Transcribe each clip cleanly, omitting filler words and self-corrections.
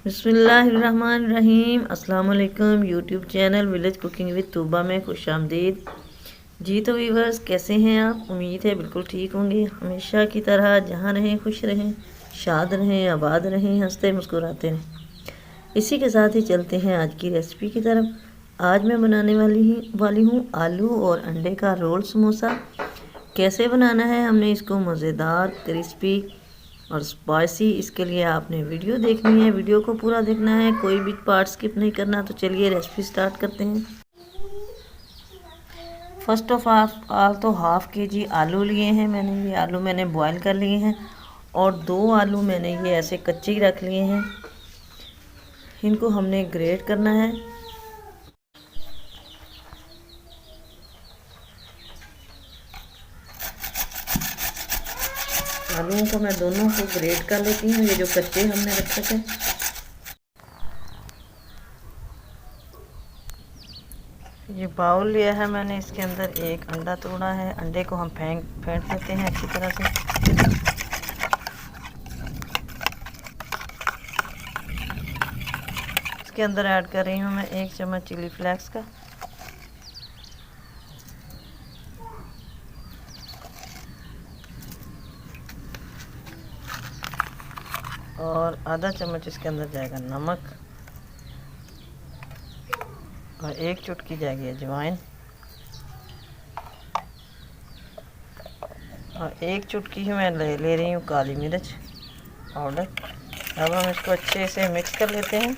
बिस्मिल्लाहिर्रहमानिर्रहीम। अस्सलाम वालेकुम। YouTube channel village cooking with Tooba में खुशामदीद। जी तो व्यूवर्स, कैसे हैं आप? उम्मीद है बिल्कुल ठीक होंगे। हमेशा की तरह जहाँ रहें खुश रहें, शाद रहें, आबाद रहें, हंसते मुस्कुराते रहें। इसी के साथ ही चलते हैं आज की रेसिपी की तरफ। आज मैं बनाने वाली हूँ आलू और अंडे का रोल समोसा। कैसे बनाना है, हमने इसको मज़ेदार, क्रिस्पी और स्पाइसी, इसके लिए आपने वीडियो देखनी है। वीडियो को पूरा देखना है, कोई भी पार्ट स्किप नहीं करना। तो चलिए रेसिपी स्टार्ट करते हैं। फर्स्ट ऑफ ऑल तो हाफ़ के जी आलू लिए हैं मैंने। ये आलू मैंने बॉईल कर लिए हैं और 2 आलू मैंने ये ऐसे कच्चे ही रख लिए हैं। इनको हमने ग्रेट करना है। आलूओं को मैं दोनों को ग्रेट कर लेती हूँ, ये जो कच्चे हमने रखे थे। ये बाउल लिया है मैंने, इसके अंदर एक अंडा तोड़ा है। अंडे को हम फेंट लेते हैं अच्छी तरह से। इसके अंदर ऐड कर रही हूँ मैं 1 चम्मच चिली फ्लेक्स का और आधा चम्मच इसके अंदर जाएगा नमक और 1 चुटकी जाएगी अजवाइन और 1 चुटकी ही मैं ले रही हूँ काली मिर्च पाउडर। अब हम इसको अच्छे से मिक्स कर लेते हैं।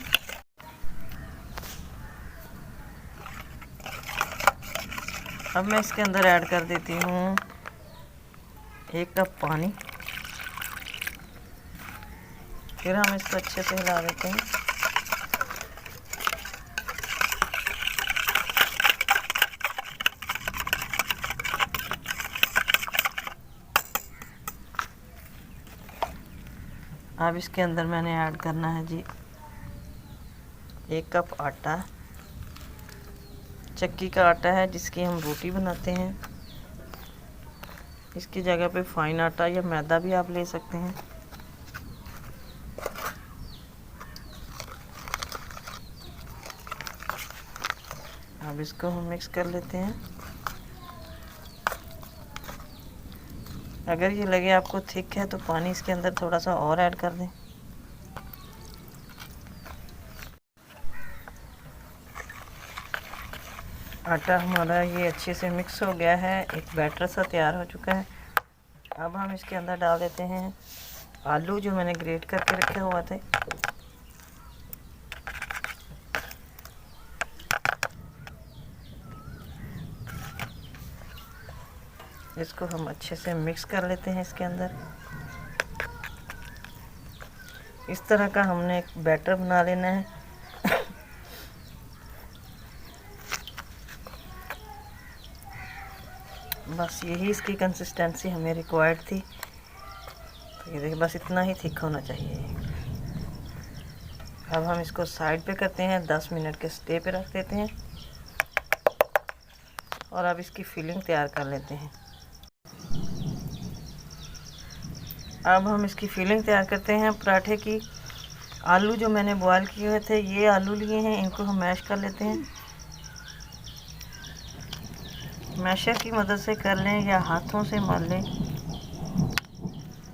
अब मैं इसके अंदर ऐड कर देती हूँ 1 कप पानी। फिर हम इसको अच्छे से हिला देते हैं। अब इसके अंदर मैंने ऐड करना है जी 1 कप आटा। चक्की का आटा है जिसकी हम रोटी बनाते हैं। इसकी जगह पे फाइन आटा या मैदा भी आप ले सकते हैं। अब इसको हम मिक्स कर लेते हैं। अगर ये लगे आपको थिक है तो पानी इसके अंदर थोड़ा सा और ऐड कर दें। आटा हमारा ये अच्छे से मिक्स हो गया है, एक बैटर सा तैयार हो चुका है। अब हम इसके अंदर डाल देते हैं आलू जो मैंने ग्रेट करके रखे हुआ थे। इसको हम अच्छे से मिक्स कर लेते हैं इसके अंदर। इस तरह का हमने एक बैटर बना लेना है। बस यही इसकी कंसिस्टेंसी हमें रिक्वायर्ड थी। तो ये देखिए, बस इतना ही थिक होना चाहिए। अब हम इसको साइड पे करते हैं, 10 मिनट के स्टे पे रख देते हैं और अब इसकी फिलिंग तैयार कर लेते हैं। अब हम इसकी फिलिंग तैयार करते हैं पराठे की। आलू जो मैंने बॉयल किए हुए थे, ये आलू लिए हैं, इनको हम मैश कर लेते हैं। मैशर की मदद से कर लें या हाथों से मल लें,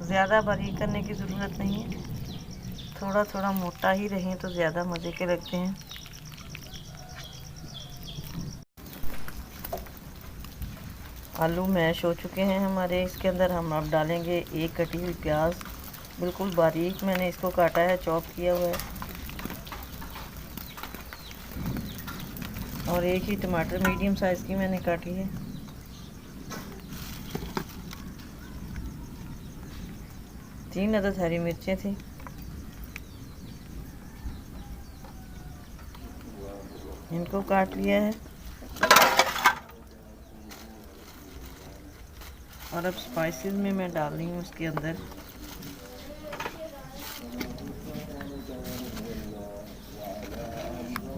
ज़्यादा बारीक करने की ज़रूरत नहीं है। थोड़ा थोड़ा मोटा ही रहें तो ज़्यादा मज़े के लगते हैं। आलू मैश हो चुके हैं हमारे। इसके अंदर हम अब डालेंगे 1 कटी हुई प्याज। बिल्कुल बारीक मैंने इसको काटा है, चॉप किया हुआ है। और 1 ही टमाटर मीडियम साइज़ की मैंने काटी है। तीन अदद हरी मिर्चें थी। इनको काट लिया है। और अब स्पाइसेस में मैं डाल रही हूँ इसके अंदर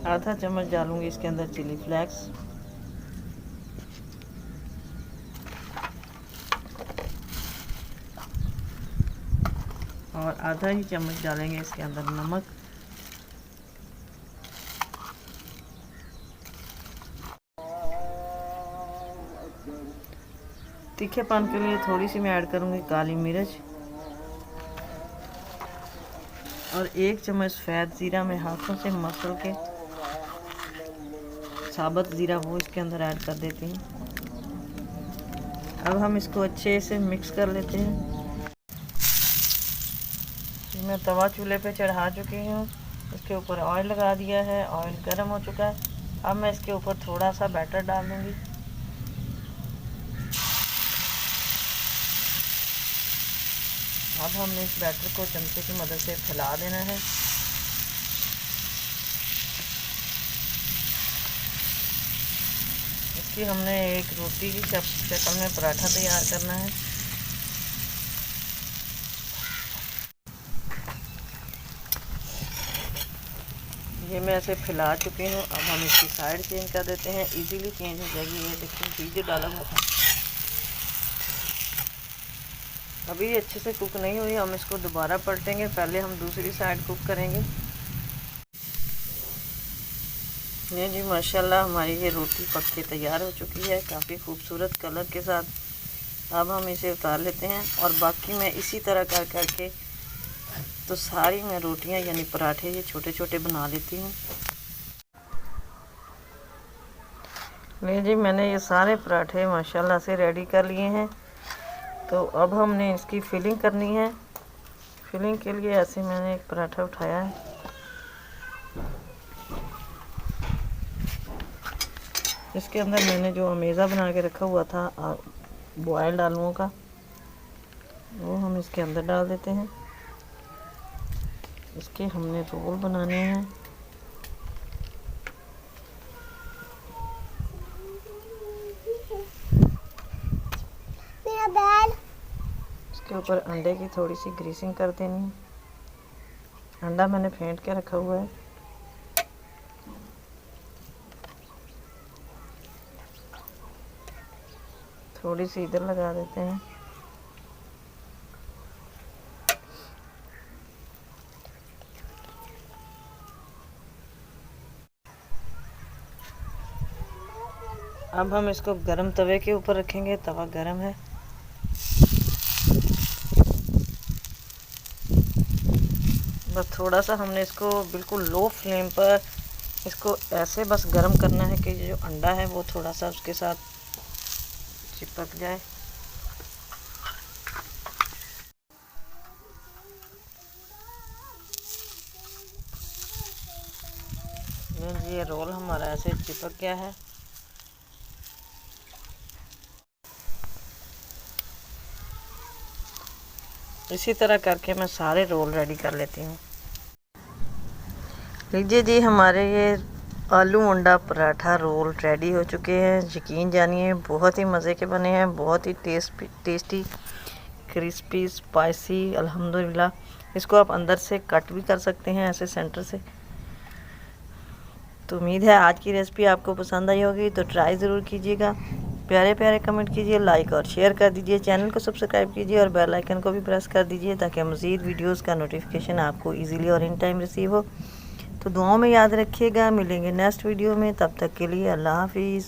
आधा चम्मच डालूंगी इसके अंदर चिली फ्लेक्स और आधा ही चम्मच डालेंगे इसके अंदर नमक। तीखेपन के लिए थोड़ी सी मैं ऐड करूँगी काली मिर्च और 1 चम्मच सफ़ेद ज़ीरा मैं हाथों से मसल के साबुत ज़ीरा वो इसके अंदर ऐड कर देती हूँ। अब हम इसको अच्छे से मिक्स कर लेते हैं। मैं तवा चूल्हे पे चढ़ा चुकी हूँ, इसके ऊपर ऑयल लगा दिया है, ऑयल गर्म हो चुका है। अब मैं इसके ऊपर थोड़ा सा बैटर डाल दूँगी। अब हमने इस बैटर को चमचे की मदद से फैला देना है। इसकी हमने एक रोटी की शक्ल में पराठा तैयार करना है। ये मैं ऐसे फैला चुकी हूँ। अब हम इसकी साइड चेंज कर देते हैं, इजीली चेंज हो जाएगी। ये देखिए घी जो डाला हुआ था अभी अच्छे से कुक नहीं हुई, हम इसको दोबारा पलटेंगे। पहले हम दूसरी साइड कुक करेंगे। ये जी माशाल्लाह हमारी ये रोटी पक के तैयार हो चुकी है, काफ़ी खूबसूरत कलर के साथ। अब हम इसे उतार लेते हैं और बाकी मैं इसी तरह कर करके तो सारी मैं रोटियां यानी पराठे ये छोटे छोटे बना लेती हूँ। ले जी मैंने ये सारे पराठे माशाल्लाह से रेडी कर लिए हैं। तो अब हमने इसकी फिलिंग करनी है। फिलिंग के लिए ऐसे मैंने एक पराठा उठाया है, इसके अंदर मैंने जो अमेज़ा बना के रखा हुआ था बॉयल्ड आलूओं का, वो हम इसके अंदर डाल देते हैं। इसके हमने रोल बनाने हैं। इसके ऊपर अंडे की थोड़ी सी ग्रीसिंग कर देनी है। अंडा मैंने फेंट के रखा हुआ है। थोड़ी सी इधर लगा देते हैं। अब हम इसको गरम तवे के ऊपर रखेंगे। तवा गरम है। बस थोड़ा सा हमने इसको बिल्कुल लो फ्लेम पर इसको ऐसे बस गरम करना है कि जो अंडा है वो थोड़ा सा उसके साथ चिपक जाए। ये रोल हमारा ऐसे चिपक गया है। इसी तरह करके मैं सारे रोल रेडी कर लेती हूँ। लीजिए जी हमारे ये आलू अंडा पराठा रोल रेडी हो चुके हैं। यकीन जानिए बहुत ही मज़े के बने हैं, बहुत ही टेस्टी क्रिस्पी स्पाइसी अल्हम्दुलिल्लाह। इसको आप अंदर से कट भी कर सकते हैं ऐसे सेंटर से। तो उम्मीद है आज की रेसिपी आपको पसंद आई होगी, तो ट्राई ज़रूर कीजिएगा। प्यारे प्यारे कमेंट कीजिए, लाइक और शेयर कर दीजिए, चैनल को सब्सक्राइब कीजिए और बेल आइकन को भी प्रेस कर दीजिए ताकि मज़ीद वीडियोस का नोटिफिकेशन आपको इजीली और इन टाइम रिसीव हो। तो दुआओं में याद रखिएगा। मिलेंगे नेक्स्ट वीडियो में, तब तक के लिए अल्लाह हाफिज़।